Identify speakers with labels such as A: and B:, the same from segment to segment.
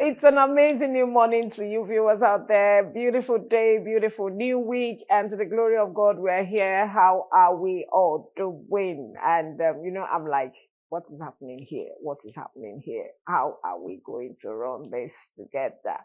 A: It's an amazing new morning to you viewers out there. Beautiful day, beautiful new week, and to the glory of God, we're here. How are we all doing? And I'm like, what is happening here? What is happening here? How are we going to run this together?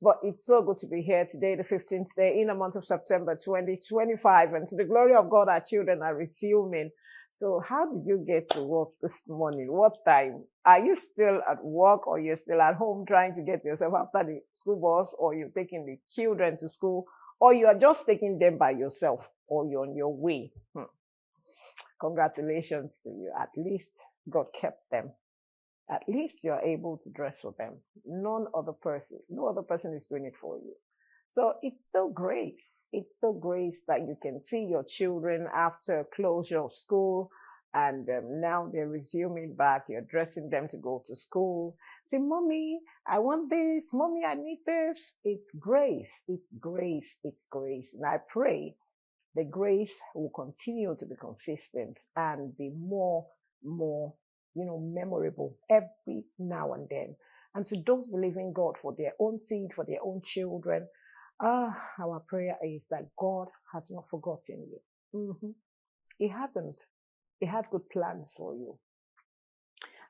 A: But it's so good to be here today, the 15th day in the month of September 2025, and to the glory of God, our children are resuming. So how did you get to work this morning? What time? Are you still at work, or you're still at home trying to get yourself after the school bus, or you're taking the children to school, or you are just taking them by yourself, or you're on your way? Congratulations to you. At least God kept them. At least you're able to dress for them. No other person is doing it for you. So it's still grace. It's still grace that you can see your children after closure of school, and now they're resuming back. You're dressing them to go to school. Say, Mommy, I want this. Mommy, I need this. It's grace. It's grace. It's grace. And I pray the grace will continue to be consistent and be more, memorable every now and then. And to those believing God for their own seed, for their own children, our prayer is that God has not forgotten you. He hasn't. He has good plans for you,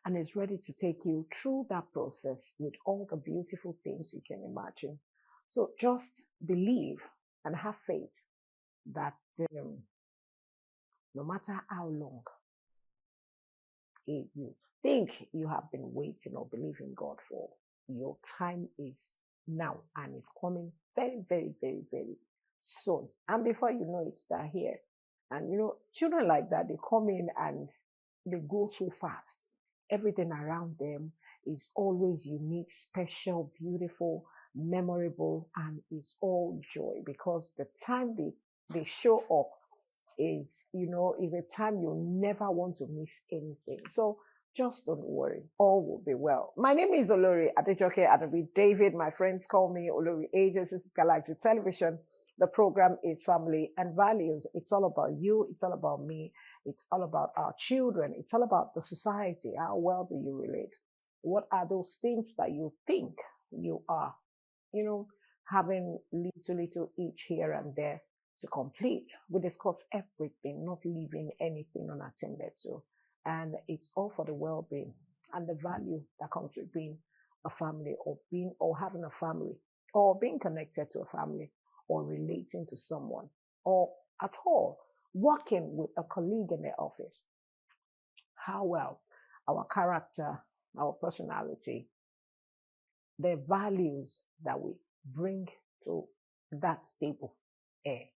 A: and is ready to take you through that process with all the beautiful things you can imagine. So just believe and have faith that no matter how long you think you have been waiting or believing God for, your time is now, and it's coming very, very, very, very soon. And before you know it, they're here. And children like that, they come in and they go so fast. Everything around them is always unique, special, beautiful, memorable, and it's all joy, because the time they show up is a time you never want to miss anything. So just don't worry. All will be well. My name is Olori Adejoke Adabi David. My friends call me Olori Ages. This is Galaxy Television. The program is Family and Values. It's all about you. It's all about me. It's all about our children. It's all about the society. How well do you relate? What are those things that you think you are, having little each here and there to complete? We discuss everything, not leaving anything unattended to. And it's all for the well-being and the value that comes with being a family, or having a family, or being connected to a family, or relating to someone, or at all working with a colleague in the office. How well our character, our personality, the values that we bring to that table.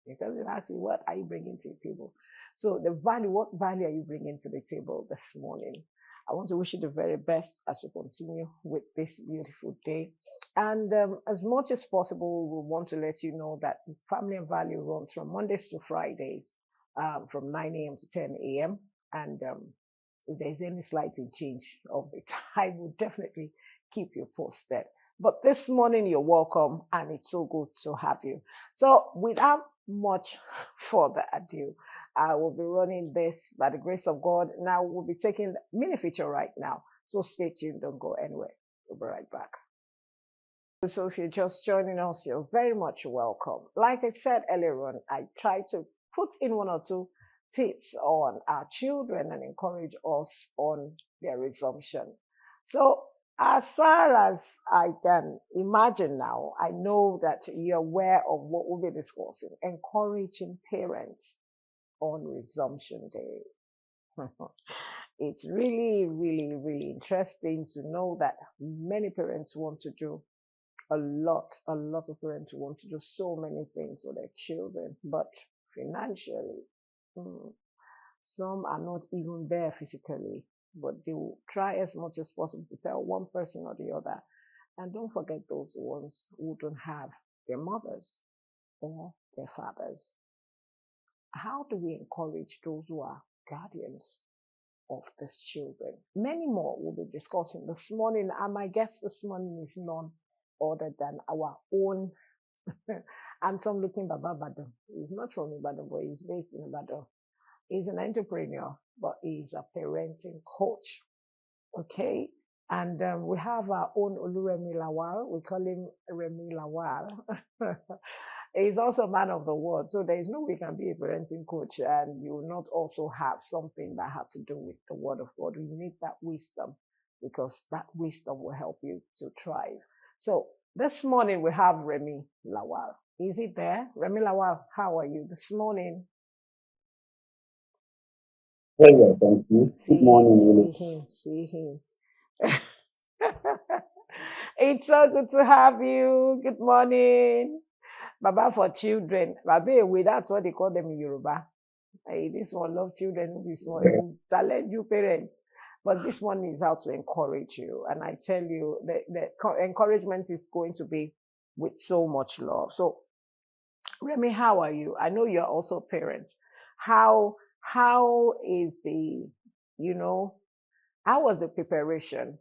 A: Because it asks you, what are you bringing to the table? So what value are you bringing to the table this morning? I want to wish you the very best as you continue with this beautiful day. And as much as possible, we want to let you know that Family and Value runs from Mondays to Fridays, from 9 a.m. to 10 a.m. And if there's any slight change of the time, we'll definitely keep you posted. But this morning, you're welcome, and it's so good to have you. So without much further ado, I will be running this by the grace of God. Now we'll be taking the mini feature right now. So stay tuned, don't go anywhere. We'll be right back. So if you're just joining us, you're very much welcome. Like I said earlier on, I try to put in one or two tips on our children and encourage us on their resumption. So as far as I can imagine now, I know that you're aware of what we'll be discussing: encouraging parents on resumption day. It's really, really, really interesting to know that many parents want to do a lot of parents want to do so many things for their children, but financially, some are not even there physically, but they will try as much as possible to tell one person or the other. And don't forget those ones who don't have their mothers or their fathers. How do we encourage those who are guardians of these children? Many more we'll be discussing this morning, and my guest this morning is none other than our own handsome looking Baba Badon. He's not from Ibadan, but he's based in Ibadan. He's an entrepreneur, but he's a parenting coach. Okay. And we have our own Oluremi Lawal. We call him Remi Lawal. He's also a man of the word. So there is no way you can be a parenting coach and you will not also have something that has to do with the word of God. You need that wisdom because that wisdom will help you to thrive. So this morning we have Remi Lawal. Is he there? Remi Lawal, how are you this morning?
B: Very well, thank you. Good morning,
A: See him. It's so good to have you. Good morning. Baba for children. Baba, that's what they call them in Yoruba. Hey, this one love children. This one
B: Willie.
A: will challenge you parents. But this one is how to encourage you. And I tell you, the encouragement is going to be with so much love. So, Remy, how are you? I know you're also a parent. How is the, you know, how was the preparation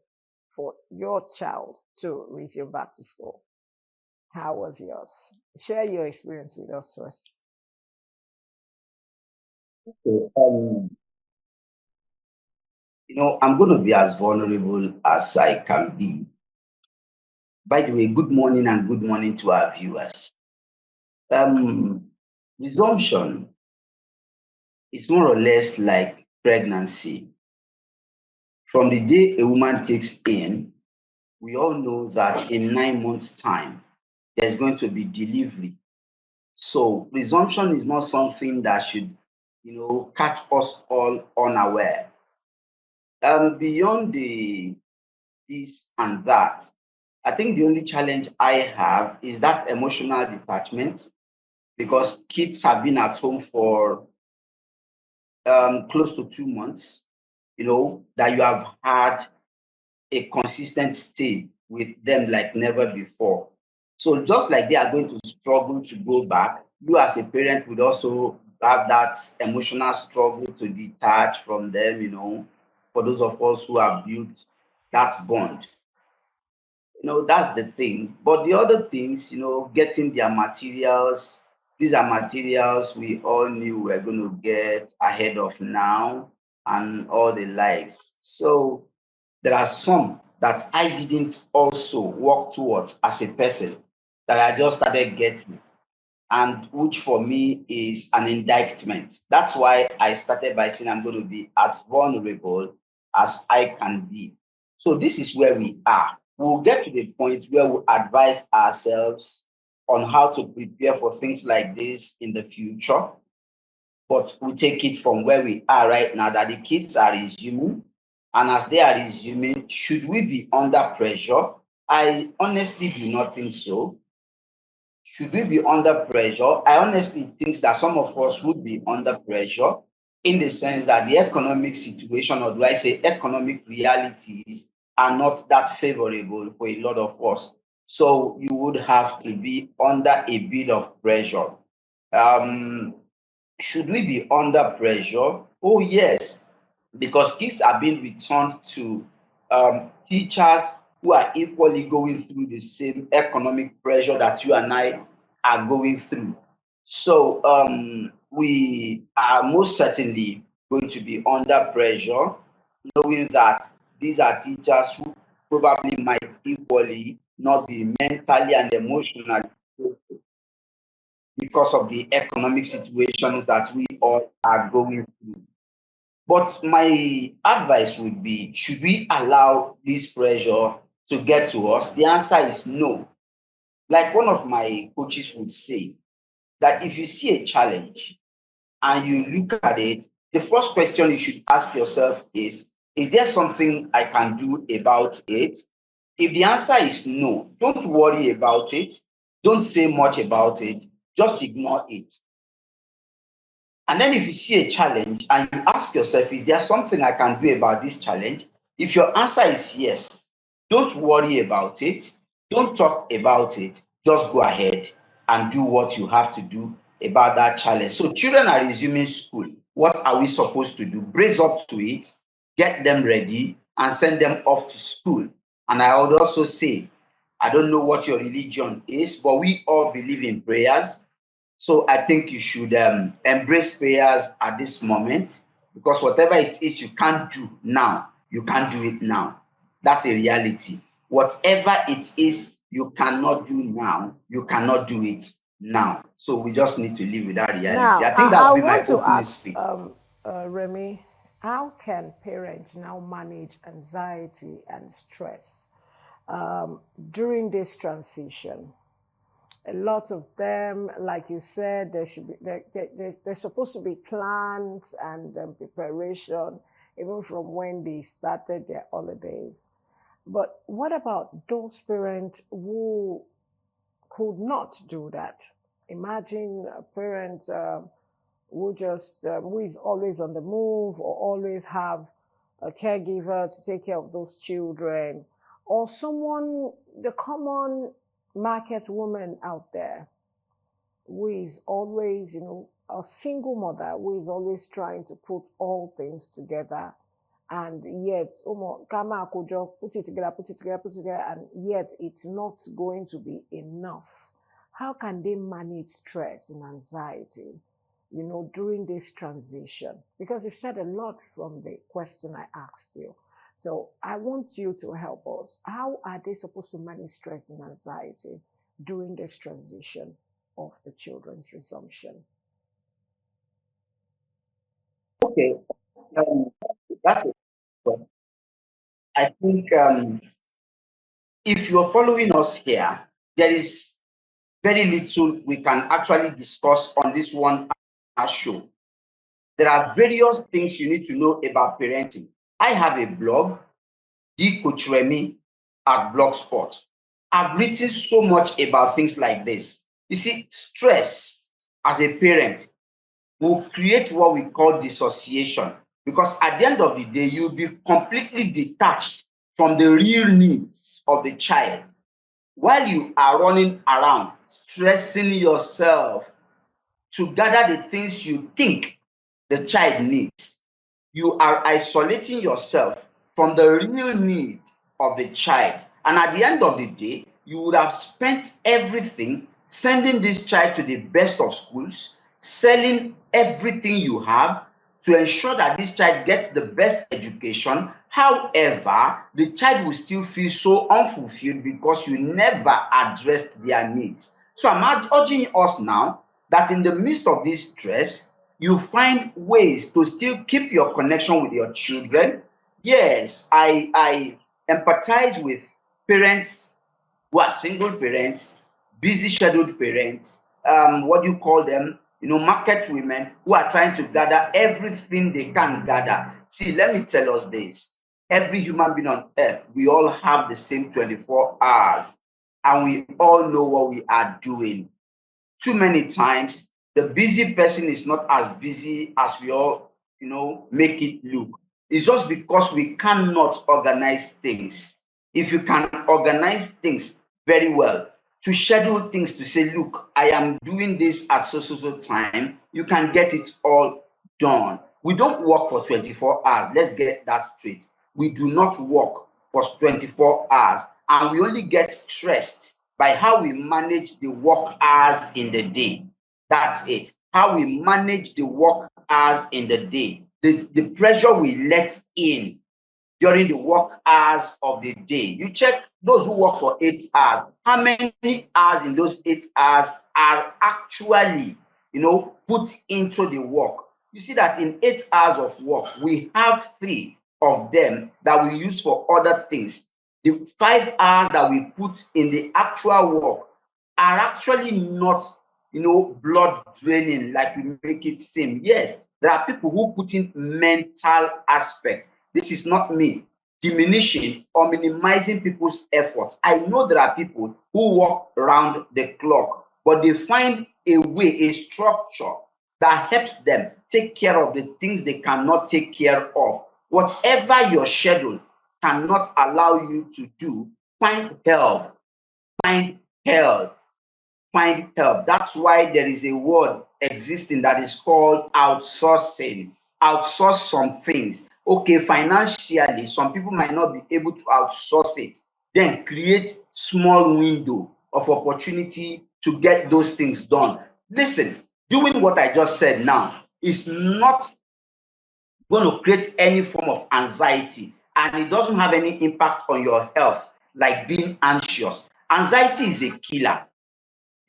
A: for your child to resume back to school? How was yours? Share your experience with us first.
B: So, I'm going to be as vulnerable as I can be. By the way, good morning and good morning to our viewers. Resumption is more or less like pregnancy. From the day a woman takes in, we all know that in 9 months' time, there's going to be delivery. So resumption is not something that should, catch us all unaware. Beyond this and that, I think the only challenge I have is that emotional detachment because kids have been at home for close to 2 months, that you have had a consistent stay with them like never before. So just like they are going to struggle to go back, you as a parent would also have that emotional struggle to detach from them, for those of us who have built that bond. That's the thing. But the other things, getting their materials, these are materials we all knew we're going to get ahead of now and all the likes. So there are some that I didn't also work towards as a person that I just started getting, and which for me is an indictment. That's why I started by saying I'm going to be as vulnerable as I can be. So this is where we are. We'll get to the point where we advise ourselves on how to prepare for things like this in the future. But we take it from where we are right now that the kids are resuming. And as they are resuming, should we be under pressure? I honestly do not think so. Should we be under pressure? I honestly think that some of us would be under pressure in the sense that the economic situation, or do I say economic realities, are not that favorable for a lot of us. So you would have to be under a bit of pressure. Um, should we be under pressure? Oh, yes, because kids are being returned to teachers who are equally going through the same economic pressure that you and I are going through. So we are most certainly going to be under pressure, knowing that these are teachers who probably might equally not be mentally and emotionally because of the economic situations that we all are going through. But my advice would be, should we allow this pressure to get to us? The answer is no. Like one of my coaches would say, that if you see a challenge and you look at it, the first question you should ask yourself is there something I can do about it? If the answer is no, don't worry about it. Don't say much about it. Just ignore it. And then if you see a challenge and you ask yourself, is there something I can do about this challenge? If your answer is yes, don't worry about it. Don't talk about it. Just go ahead and do what you have to do about that challenge. So children are resuming school. What are we supposed to do? Brace up to it, get them ready, and send them off to school. And I would also say, I don't know what your religion is, but we all believe in prayers. So I think you should embrace prayers at this moment because whatever it is you can't do now, you can't do it now. That's a reality. Whatever it is you cannot do now, you cannot do it now. So we just need to live with that reality.
A: Now,
B: I think that
A: I
B: would be my
A: want to
B: opening
A: ask
B: speech.
A: Remy, how can parents now manage anxiety and stress during this transition? A lot of them, like you said, there should be there's supposed to be plans and preparation, even from when they started their holidays. But what about those parents who could not do that? Imagine a parent who is always on the move or always have a caregiver to take care of those children, or someone, the common market woman out there who is always, a single mother who is always trying to put all things together, and yet, Kama Kojo, put it together, put it together, put it together, and yet it's not going to be enough. How can they manage stress and anxiety, during this transition? Because you've said a lot from the question I asked you. So I want you to help us. How are they supposed to manage stress and anxiety during this transition of the children's resumption?
B: Okay, um, that's it. I think if you're following us here, there is very little we can actually discuss on this one show. There are various things you need to know about parenting. I have a blog, D Coach Remy at Blogspot. I've written so much about things like this. You see, stress as a parent will create what we call dissociation, because at the end of the day, you'll be completely detached from the real needs of the child while you are running around stressing yourself to gather the things you think the child needs. You are isolating yourself from the real need of the child. And at the end of the day, you would have spent everything sending this child to the best of schools, selling everything you have to ensure that this child gets the best education. However, the child will still feel so unfulfilled because you never addressed their needs. So I'm urging us now that in the midst of this stress, you find ways to still keep your connection with your children. Yes, I empathize with parents who are single parents, busy scheduled parents, what do you call them? Market women who are trying to gather everything they can gather. See, let me tell us this. Every human being on earth, we all have the same 24 hours, and we all know what we are doing. Too many times, the busy person is not as busy as we all, make it look. It's just because we cannot organize things. If you can organize things very well, to schedule things to say, look, I am doing this at so time, you can get it all done. We don't work for 24 hours. Let's get that straight. We do not work for 24 hours, and we only get stressed by how we manage the work hours in the day. That's it. How we manage the work hours in the day. The pressure we let in during the work hours of the day. You check those who work for 8 hours. How many hours in those 8 hours are actually, put into the work? You see that in 8 hours of work, we have 3 of them that we use for other things. The 5 hours that we put in the actual work are actually not, blood draining like we make it seem. Yes, there are people who put in mental aspect. This is not me diminishing or minimizing people's efforts. I know there are people who work around the clock, but they find a way, a structure that helps them take care of the things they cannot take care of. Whatever your schedule cannot allow you to do, find help. Find help. Find help. That's why there is a word existing that is called outsourcing. Outsource some things. Okay, financially, some people might not be able to outsource it. Then create small window of opportunity to get those things done. Listen, doing what I just said now is not going to create any form of anxiety. and it doesn't have any impact on your health, like being anxious. Anxiety is a killer.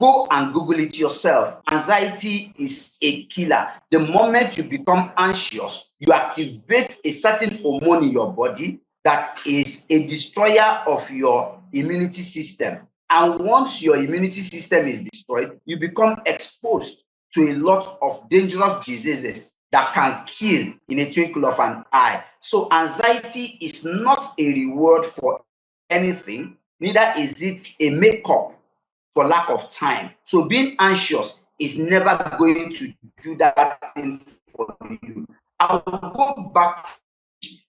B: Go and Google it yourself. Anxiety is a killer. The moment you become anxious, you activate a certain hormone in your body that is a destroyer of your immunity system. And once your immunity system is destroyed, you become exposed to a lot of dangerous diseases that can kill in a twinkle of an eye. So anxiety is not a reward for anything, neither is it a makeup for lack of time. So being anxious is never going to do that thing for you. I'll go back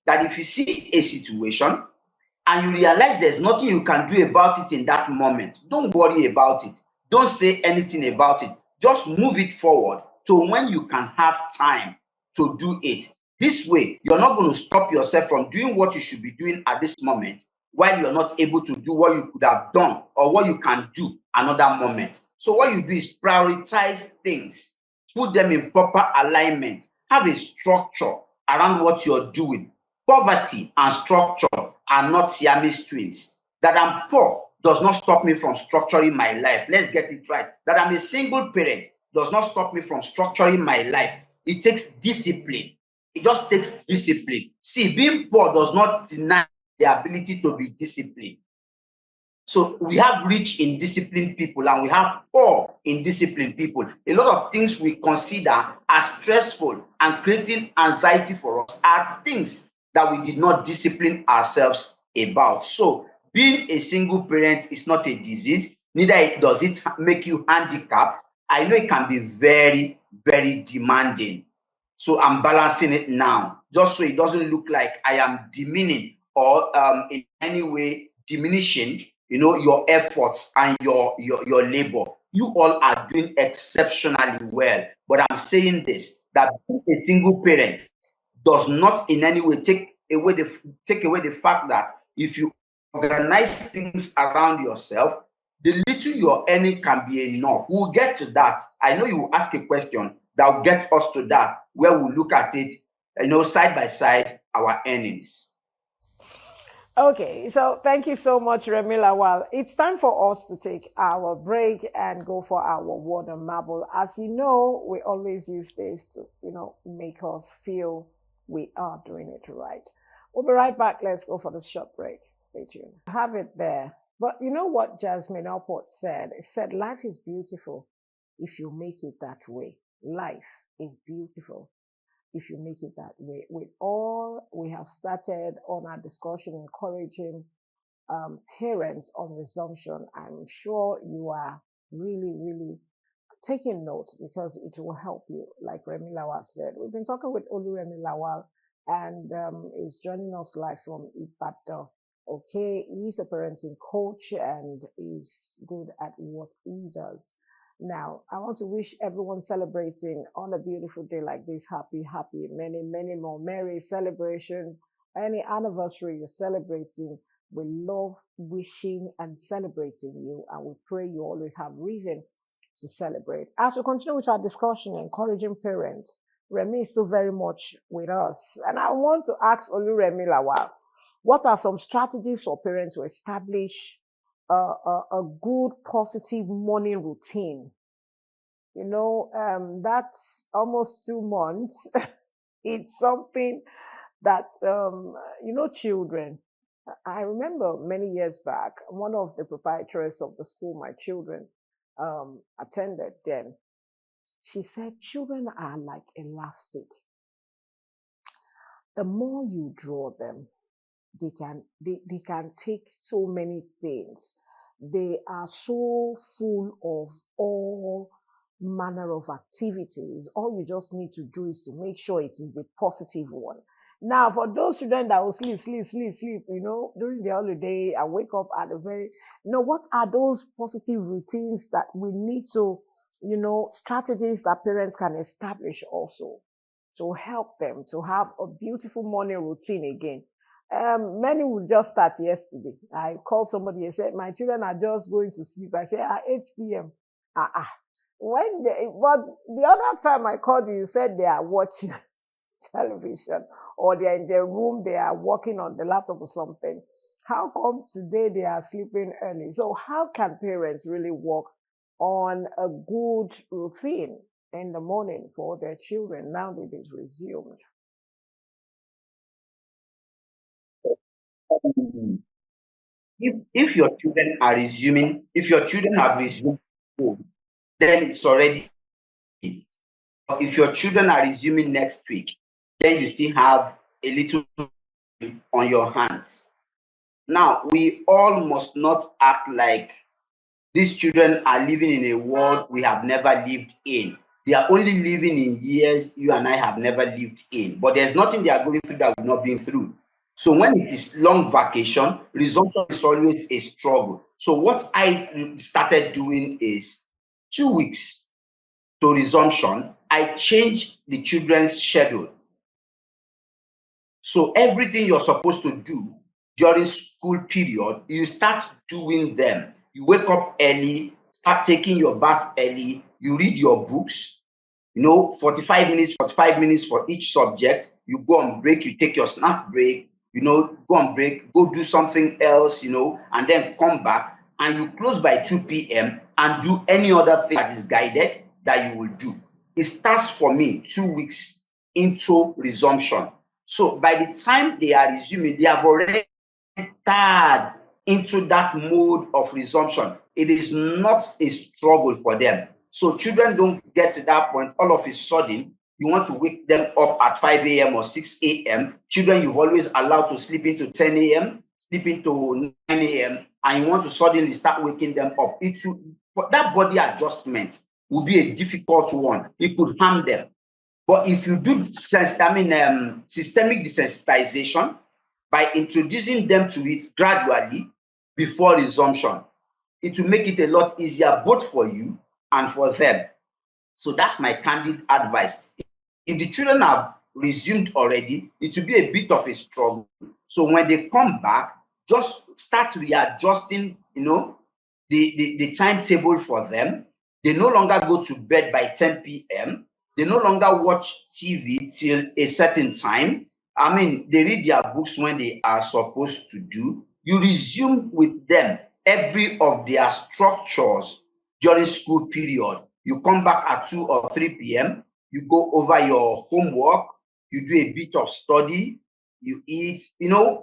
B: that if you see a situation and you realize there's nothing you can do about it in that moment, don't worry about it. Don't say anything about it. Just move it forward to when you can have time to do it. This way, you're not going to stop yourself from doing what you should be doing at this moment while you're not able to do what you could have done or what you can do another moment. So what you do is prioritize things, put them in proper alignment, have a structure around what you're doing. Poverty and structure are not Siamese twins. That I'm poor does not stop me from structuring my life. Let's get it right. That I'm a single parent does not stop me from structuring my life. It takes discipline. It just takes discipline. See, being poor does not deny the ability to be disciplined. So we have rich, indisciplined people and we have poor, indisciplined people. A lot of things we consider as stressful and creating anxiety for us are things that we did not discipline ourselves about. So being a single parent is not a disease, neither does it make you handicapped. I know it can be very, very demanding. So I'm balancing it now, just so it doesn't look like I am demeaning or in any way diminishing your efforts and your labor. You all are doing exceptionally well. But I'm saying this, that being a single parent does not in any way take away the fact that if you organize things around yourself, the little you're earning can be enough. We'll get to that. I know you will ask a question that will get us to that, where we'll look at it, side by side, our earnings.
A: Okay, so thank you so much, Remi Lawal. It's time for us to take our break and go for our word on marble. As you know, we always use this to, make us feel we are doing it right. We'll be right back. Let's go for the short break. Stay tuned. Have it there. But you know what Jasmine Alport said? It said, life is beautiful if you make it that way. Life is beautiful if you make it that way. With all we have started on our discussion, encouraging parents on resumption, I'm sure you are really, really taking note because it will help you. Like Remi Lawal said, we've been talking with Olu Remi Lawal and is joining us live from Ibadan. Okay, he's a parenting coach and is good at what he does. Now, I want to wish everyone celebrating on a beautiful day like this, happy, many, many more merry celebration. Any anniversary you're celebrating, we love wishing and celebrating you, and we pray you always have reason to celebrate. As we continue with our discussion, encouraging parents, Remi is still very much with us. And I want to ask Olu Remi Lawal, what are some strategies for parents to establish a good, positive morning routine? That's almost 2 months. It's something that, children. I remember many years back, one of the proprietors of the school my children attended then, she said, children are like elastic. The more you draw them, they can take so many things. They are so full of all manner of activities. All you just need to do is to make sure it is the positive one. Now, for those students that will sleep, during the holiday and wake up at what are those positive routines that we need to, strategies that parents can establish also to help them to have a beautiful morning routine again. Many will just start yesterday. I called somebody and said, my children are just going to sleep. I said, at 8 p.m. But the other time I called you, you said they are watching. television, or they're in their room, they are working on the laptop or something. How come today they are sleeping early? So how can parents really work on a good routine in the morning for their children now that it is resumed?
B: If your children are resuming, if your children have resumed school, then it's already. If your children are resuming next week, then you still have a little on your hands. Now, we all must not act like these children are living in a world we have never lived in. They are only living in years you and I have never lived in. But there's nothing they are going through that we've not been through. So when it is long vacation, resumption is always a struggle. So what I started doing is 2 weeks to resumption, I changed the children's schedule. So everything you're supposed to do during school period, you start doing them. You wake up early, start taking your bath early, you read your books, 45 minutes for each subject. You go on break, you take your snack break, go on break, go do something else, and then come back and you close by 2 p.m. and do any other thing that is guided that you will do. It starts for me 2 weeks into resumption. So by the time they are resuming, they have already entered into that mode of resumption. It is not a struggle for them. So children don't get to that point all of a sudden. You want to wake them up at 5 a.m. or 6 a.m. Children you've always allowed to sleep into 10 a.m., sleep into 9 a.m., and you want to suddenly start waking them up. That body adjustment will be a difficult one. It could harm them. But if you do systemic desensitization by introducing them to it gradually before resumption, it will make it a lot easier both for you and for them. So that's my candid advice. If the children have resumed already, it will be a bit of a struggle. So when they come back, just start readjusting, the timetable for them. They no longer go to bed by 10 p.m. They no longer watch TV till a certain time. I mean, they read their books when they are supposed to do. You resume with them every of their structures during school period. You come back at 2 or 3 p.m. You go over your homework. You do a bit of study. You eat,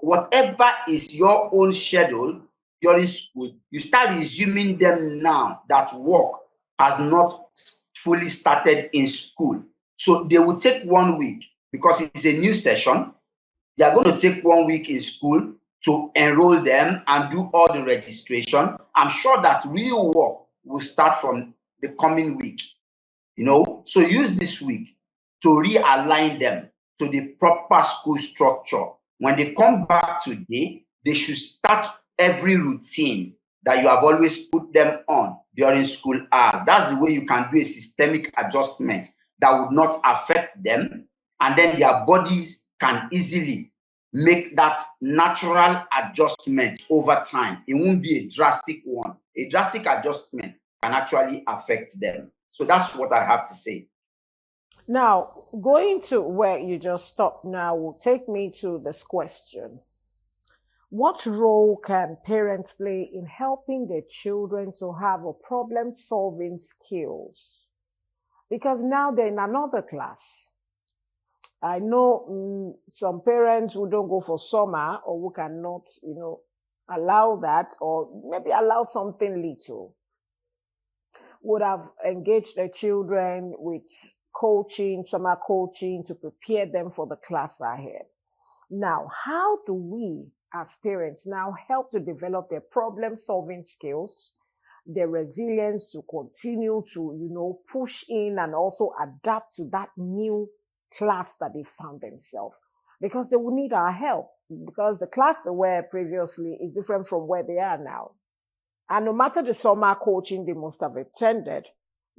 B: whatever is your own schedule during school, you start resuming them now that work has not fully started in school. So they will take 1 week because it's a new session. They are going to take 1 week in school to enroll them and do all the registration. I'm sure that real work will start from the coming week. So use this week to realign them to the proper school structure. When they come back today, they should start every routine that you have always put them on during school hours. That's the way you can do a systemic adjustment that would not affect them, and then their bodies can easily make that natural adjustment over time. It won't be a drastic one. A drastic adjustment can actually affect them. So that's what I have to say.
A: Now, going to where you just stopped now will take me to this question. What role can parents play in helping their children to have a problem solving skills? Because now they're in another class. I know some parents who don't go for summer or who cannot, allow that, or maybe allow something little, would have engaged their children with coaching, summer coaching to prepare them for the class ahead. Now, how do we as parents now help to develop their problem solving skills, their resilience to continue to, push in and also adapt to that new class that they found themselves? Because they will need our help, because the class they were previously is different from where they are now. And no matter the summer coaching they must have attended,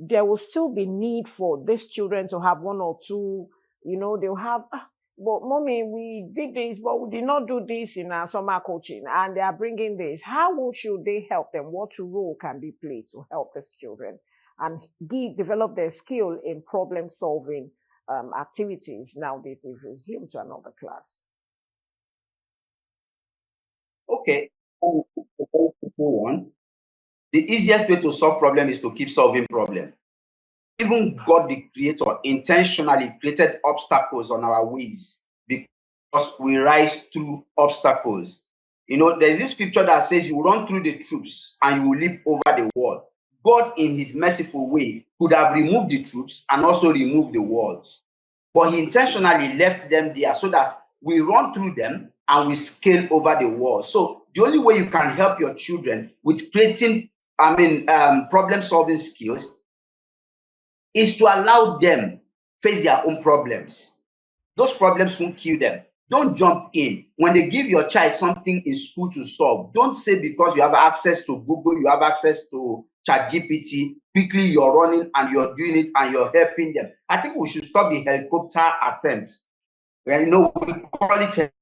A: there will still be need for these children to have one or two, they'll have, but mommy, we did this, but we did not do this in our summer coaching, and they are bringing this. How should they help them? What role can be played to help these children and develop their skill in problem solving activities now that they've resumed to another class.
B: Okay. One. The easiest way to solve problem is to keep solving problem. Even God, the creator, intentionally created obstacles on our ways because we rise through obstacles. There's this scripture that says you run through the troops and you will leap over the wall. God, in his merciful way, could have removed the troops and also removed the walls. But he intentionally left them there so that we run through them and we scale over the wall. So the only way you can help your children with creating, problem-solving skills is to allow them face their own problems. Those problems won't kill them. Don't jump in. When they give your child something in school to solve, don't say because you have access to Google, you have access to ChatGPT, quickly you're running and you're doing it and you're helping them. I think we should stop the helicopter attempt. We call it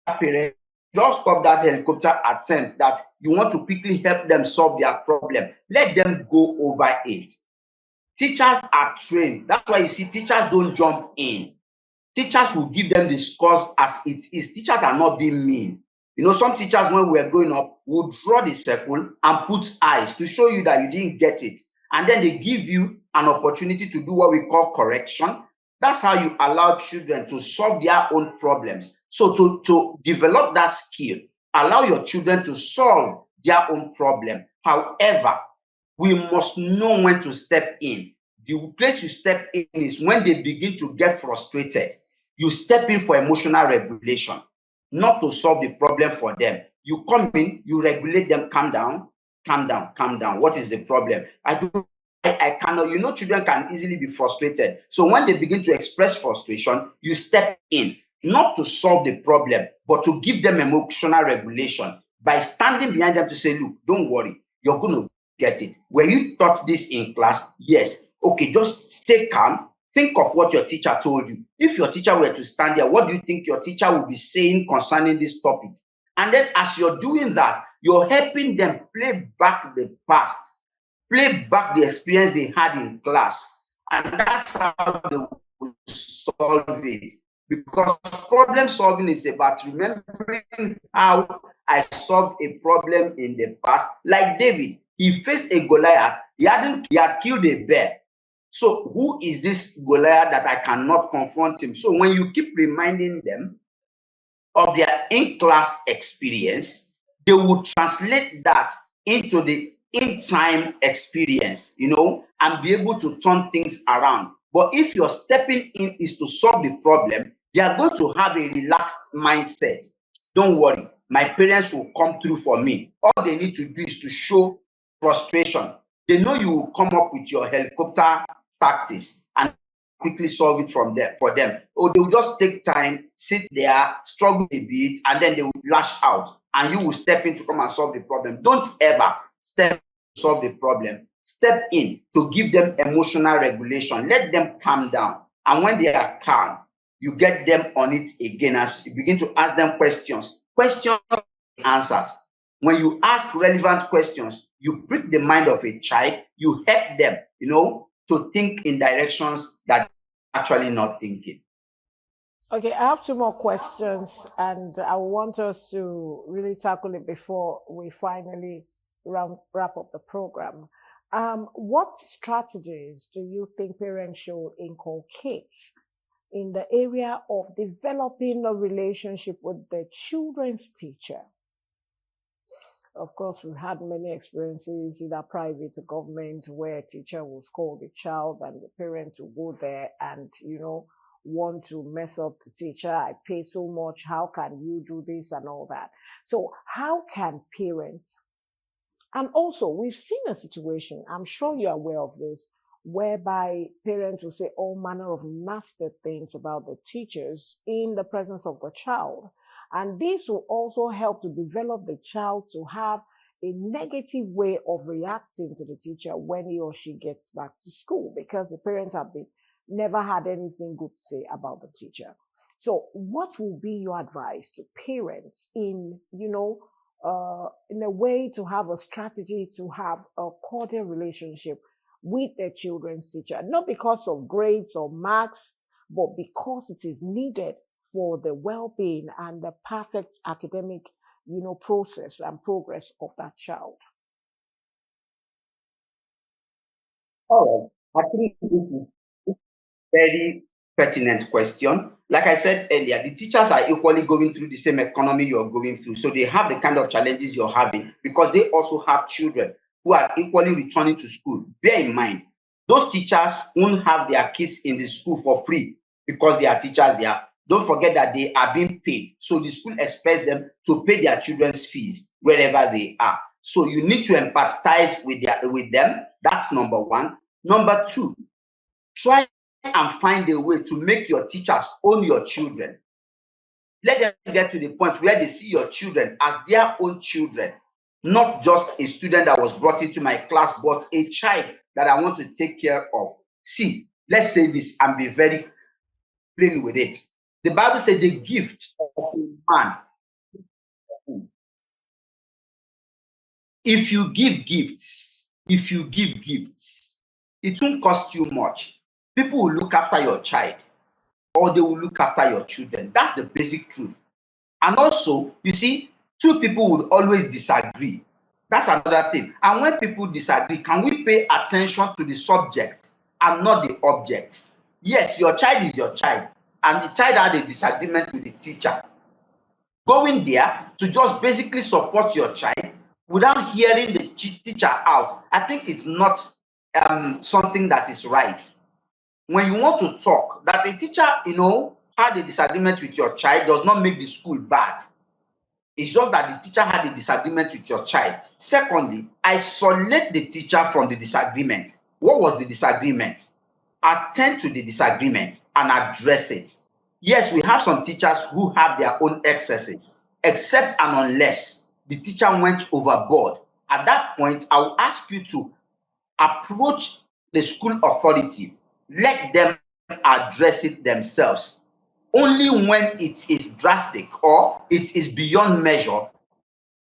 B: parent. Just stop that helicopter attempt that you want to quickly help them solve their problem. Let them go over it. Teachers are trained. That's why you see teachers don't jump in. Teachers will give them the scores as it is. Teachers are not being mean. Some teachers, when we were growing up, would draw the circle and put eyes to show you that you didn't get it. And then they give you an opportunity to do what we call correction. That's how you allow children to solve their own problems. So to develop that skill, allow your children to solve their own problem. However, we must know when to step in. The place you step in is when they begin to get frustrated. You step in for emotional regulation, not to solve the problem for them. You come in, you regulate them, calm down, calm down, calm down. What is the problem? I cannot, children can easily be frustrated. So when they begin to express frustration, you step in, not to solve the problem, but to give them emotional regulation by standing behind them to say, look, don't worry, you're going to get it. Were you taught this in class? Yes. Okay, just stay calm. Think of what your teacher told you. If your teacher were to stand there, what do you think your teacher will be saying concerning this topic? And then as you're doing that, you're helping them play back the past, play back the experience they had in class. And that's how they will solve it. Because problem solving is about remembering how I solved a problem in the past. Like David, he faced a Goliath. He had killed a bear. So who is this Goliath that I cannot confront him? So when you keep reminding them of their in-class experience, they will translate that into the in-time experience, and be able to turn things around. But if your stepping in is to solve the problem, they are going to have a relaxed mindset. Don't worry, my parents will come through for me. All they need to do is to show frustration. They know you will come up with your helicopter tactics and quickly solve it for them. Or they will just take time, sit there, struggle a bit, and then they will lash out, and you will step in to come and solve the problem. Don't ever step to solve the problem. Step in to give them emotional regulation. Let them calm down. And when they are calm, you get them on it again as you begin to ask them questions. Questions, answers. When you ask relevant questions, you prick the mind of a child, you help them, to think in directions that actually not thinking.
A: Okay, I have two more questions, and I want us to really tackle it before we finally wrap up the program. What strategies do you think parents should inculcate in the area of developing a relationship with the children's teacher? Of course, we've had many experiences, either private or government, where a teacher will scold the child and the parents will go there and, want to mess up the teacher. I pay so much. How can you do this and all that? So how can parents, and also we've seen a situation, I'm sure you're aware of this, whereby parents will say all manner of nasty things about the teachers in the presence of the child. And this will also help to develop the child to have a negative way of reacting to the teacher when he or she gets back to school, because the parents have never had anything good to say about the teacher. So what will be your advice to parents in a way to have a strategy to have a cordial relationship with their children's teacher, not because of grades or marks, but because it is needed for the well-being and the perfect academic, process and progress of that child.
B: All right. I think this is a very pertinent question. Like I said earlier, the teachers are equally going through the same economy you're going through. So they have the kind of challenges you're having because they also have children who are equally returning to school. Bear in mind, those teachers won't have their kids in the school for free because they are teachers there. Don't forget that they are being paid. So the school expects them to pay their children's fees wherever they are. So you need to empathize with them. That's number one. Number two, try and find a way to make your teachers own your children. Let them get to the point where they see your children as their own children, not just a student that was brought into my class, but a child that I want to take care of. See, let's say this and be very plain with it. The Bible said the gift of a man. If you give gifts, it won't cost you much. People will look after your child or they will look after your children. That's the basic truth. And also, you see, two people would always disagree. That's another thing. And when people disagree, can we pay attention to the subject and not the object? Yes, your child is your child, and the child had a disagreement with the teacher. Going there to just basically support your child without hearing the teacher out, I think it's not something that is right. When you want to talk, that a teacher, had a disagreement with your child does not make the school bad. It's just that the teacher had a disagreement with your child. Secondly, isolate the teacher from the disagreement. What was the disagreement? Attend to the disagreement and address it. Yes, we have some teachers who have their own excesses, except and unless the teacher went overboard. At that point, I will ask you to approach the school authority. Let them address it themselves. Only when it is drastic or it is beyond measure,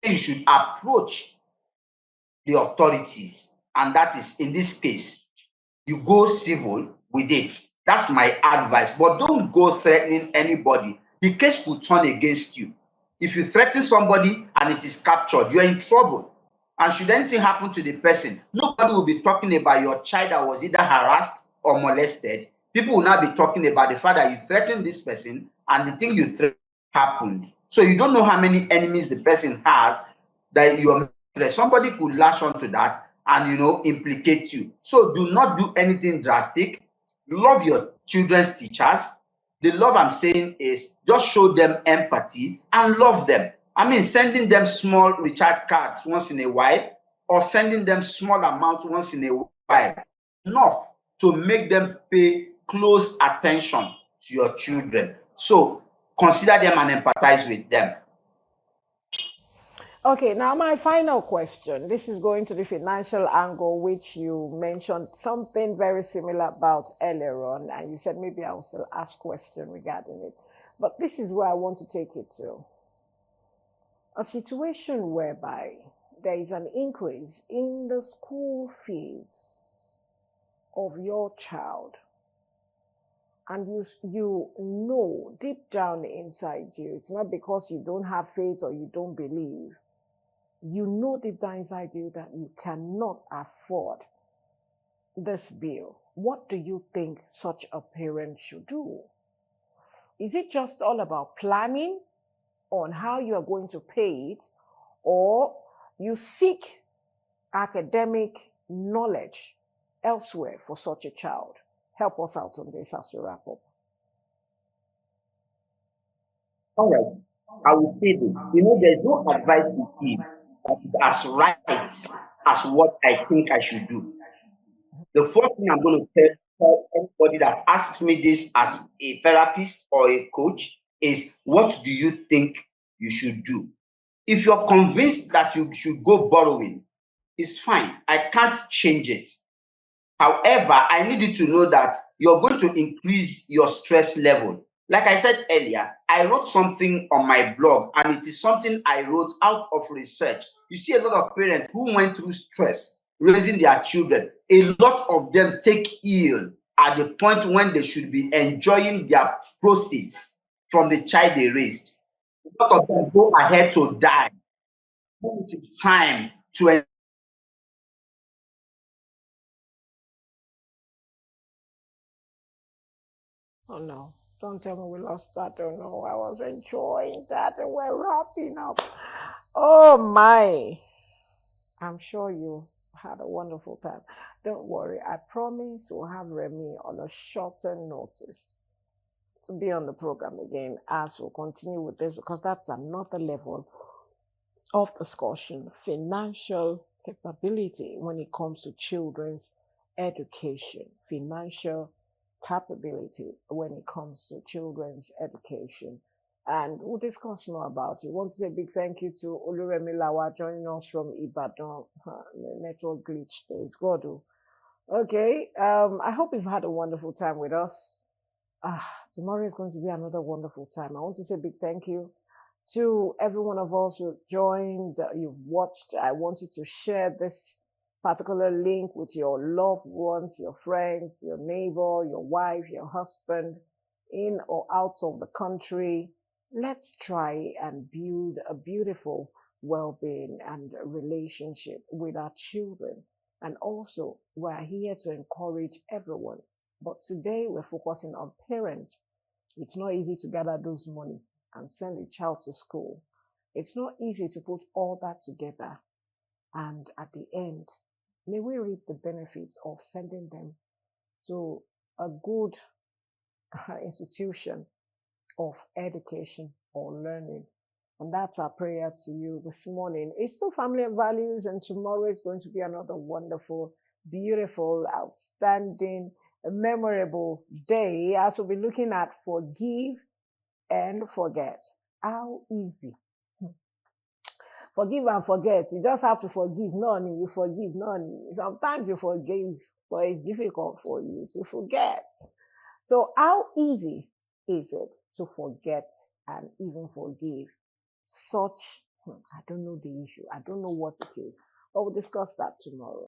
B: you should approach the authorities. And that is, in this case, you go civil with it. That's my advice. But don't go threatening anybody. The case will turn against you. If you threaten somebody and it is captured, you're in trouble. And should anything happen to the person, nobody will be talking about your child that was either harassed or molested. People will now be talking about the fact that you threatened this person and the thing you threatened happened. So you don't know how many enemies the person has that you're. Somebody could lash onto that and implicate you. So do not do anything drastic. Love your children's teachers. The love I'm saying is just show them empathy and love them. I mean, sending them small recharge cards once in a while or sending them small amounts once in a while, enough to make them pay close attention to your children. So consider them and empathize with them.
A: Okay, now my final question. This is going to the financial angle, which you mentioned something very similar about earlier on, and you said maybe I'll still ask question regarding it. But this is where I want to take it to. A situation whereby there is an increase in the school fees of your child, and you know deep down inside you, it's not because you don't have faith or you don't believe, you know deep down inside you that you cannot afford this bill. What do you think such a parent should do? Is it just all about planning on how you are going to pay it, or you seek academic knowledge elsewhere for such a child? Help us out on this as we wrap up.
B: All right. I will say this. There's no advice to give that is as right as what I think I should do. The first thing I'm going to tell anybody that asks me this as a therapist or a coach is, what do you think you should do? If you're convinced that you should go borrowing, it's fine. I can't change it. However, I need you to know that you're going to increase your stress level. Like I said earlier, I wrote something on my blog, and it is something I wrote out of research. You see a lot of parents who went through stress raising their children. A lot of them take ill at the point when they should be enjoying their proceeds from the child they raised. A lot of them go ahead to die when it is time to.
A: Oh no, don't tell me we lost that. Oh no, I was enjoying that and we're wrapping up. Oh my. I'm sure you had a wonderful time. Don't worry, I promise we'll have Remy on a shorter notice to be on the program again as we'll continue with this because that's another level of discussion, financial capability when it comes to children's education, financial capability when it comes to children's education. And we'll discuss more about it. I want to say a big thank you to Oluremi Lawa joining us from Ibadan. The network glitch. It's God. Okay. I hope you've had a wonderful time with us. Tomorrow is going to be another wonderful time. I want to say a big thank you to every one of us who joined, you've watched. I want you to share this particular link with your loved ones, your friends, your neighbor, your wife, your husband, in or out of the country. Let's try and build a beautiful well-being and relationship with our children. And also, we're here to encourage everyone. But today we're focusing on parents. It's not easy to gather those money and send a child to school. It's not easy to put all that together. And at the end, may we reap the benefits of sending them to a good institution of education or learning. And that's our prayer to you this morning. It's still Family and Values, and tomorrow is going to be another wonderful, beautiful, outstanding, memorable day as we'll be looking at forgive and forget. How easy. Forgive and forget. You just have to forgive. None, you forgive. None. Sometimes you forgive, but it's difficult for you to forget. So how easy is it to forget and even forgive? I don't know the issue. I don't know what it is, but we'll discuss that tomorrow.